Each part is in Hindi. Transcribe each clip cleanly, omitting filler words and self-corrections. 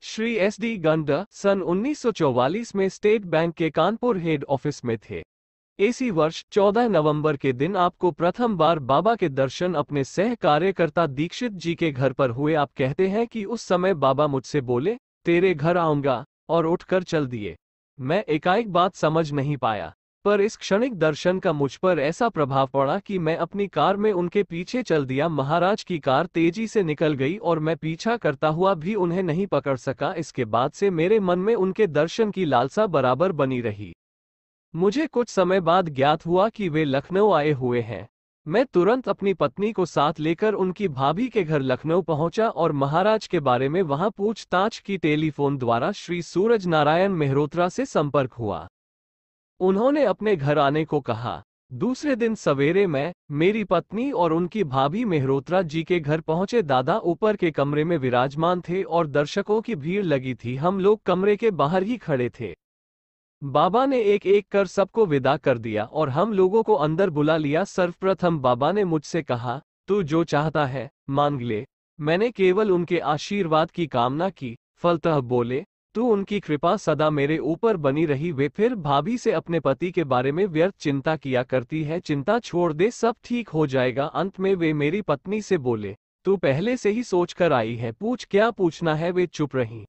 श्री एस.डी. गंडा सन 1944 में स्टेट बैंक के कानपुर हेड ऑफिस में थे। इसी वर्ष 14 नवंबर के दिन आपको प्रथम बार बाबा के दर्शन अपने सह कार्यकर्ता दीक्षित जी के घर पर हुए। आप कहते हैं कि उस समय बाबा मुझसे बोले, तेरे घर आऊंगा, और उठकर चल दिए। मैं एकाएक बात समझ नहीं पाया, पर इस क्षणिक दर्शन का मुझ पर ऐसा प्रभाव पड़ा कि मैं अपनी कार में उनके पीछे चल दिया। महाराज की कार तेजी से निकल गई और मैं पीछा करता हुआ भी उन्हें नहीं पकड़ सका। इसके बाद से मेरे मन में उनके दर्शन की लालसा बराबर बनी रही। मुझे कुछ समय बाद ज्ञात हुआ कि वे लखनऊ आए हुए हैं। मैं तुरंत अपनी पत्नी को साथ लेकर उनकी भाभी के घर लखनऊ पहुंचा और महाराज के बारे में वहां पूछताछ की। टेलीफोन द्वारा श्री सूरज नारायण मेहरोत्रा से संपर्क हुआ। उन्होंने अपने घर आने को कहा। दूसरे दिन सवेरे मैं, मेरी पत्नी और उनकी भाभी मेहरोत्रा जी के घर पहुंचे। दादा ऊपर के कमरे में विराजमान थे और दर्शकों की भीड़ लगी थी। हम लोग कमरे के बाहर ही खड़े थे। बाबा ने एक एक कर सबको विदा कर दिया और हम लोगों को अंदर बुला लिया। सर्वप्रथम बाबा ने मुझसे कहा, तू जो चाहता है मांग ले। मैंने केवल उनके आशीर्वाद की कामना की। फलतः बोले, तू उनकी कृपा सदा मेरे ऊपर बनी रही। वे फिर भाभी से अपने पति के बारे में व्यर्थ चिंता किया करती है। चिंता छोड़ दे, सब ठीक हो जाएगा। अंत में वे मेरी पत्नी से बोले, तू पहले से ही सोच कर आई है, पूछ क्या पूछना है। वे चुप रहीं।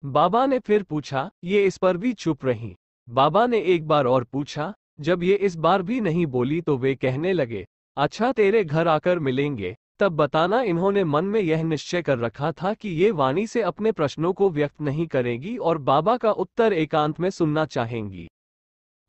बाबा ने फिर पूछा, ये इस पर भी चुप रहीं। बाबा ने एक बार और पूछा। जब ये इस बार भी नहीं बोली तो वे कहने लगे, अच्छा तेरे घर आकर मिलेंगे, तब बताना। इन्होंने मन में यह निश्चय कर रखा था कि ये वाणी से अपने प्रश्नों को व्यक्त नहीं करेंगी और बाबा का उत्तर एकांत में सुनना चाहेंगी।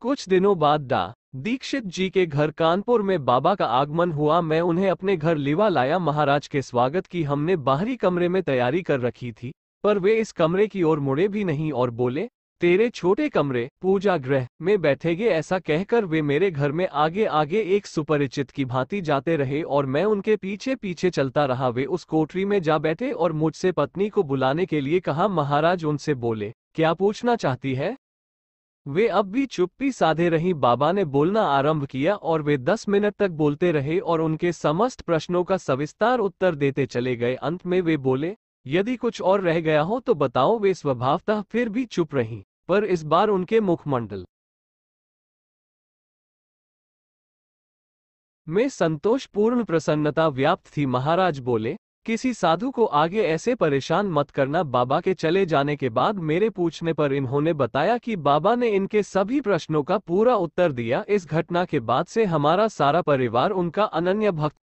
कुछ दिनों बाद डा दीक्षित जी के घर कानपुर में बाबा का आगमन हुआ। मैं उन्हें अपने घर लिवा लाया। महाराज के स्वागत की हमने बाहरी कमरे में तैयारी कर रखी थी, पर वे इस कमरे की ओर मुड़े भी नहीं और बोले, तेरे छोटे कमरे पूजा गृह में बैठेगे। ऐसा कहकर वे मेरे घर में आगे आगे एक सुपरिचित की भांति जाते रहे और मैं उनके पीछे पीछे चलता रहा। वे उस कोठरी में जा बैठे और मुझसे पत्नी को बुलाने के लिए कहा। महाराज उनसे बोले, क्या पूछना चाहती है। वे अब भी चुप्पी साधे रही। बाबा ने बोलना आरंभ किया और वे 10 मिनट तक बोलते रहे और उनके समस्त प्रश्नों का सविस्तार उत्तर देते चले गए। अंत में वे बोले, यदि कुछ और रह गया हो तो बताओ। वे स्वभावतः फिर भी चुप रहीं, पर इस बार उनके मुखमंडल में संतोषपूर्ण प्रसन्नता व्याप्त थी। महाराज बोले, किसी साधु को आगे ऐसे परेशान मत करना। बाबा के चले जाने के बाद मेरे पूछने पर इन्होंने बताया कि बाबा ने इनके सभी प्रश्नों का पूरा उत्तर दिया। इस घटना के बाद से हमारा सारा परिवार उनका अनन्य भक्त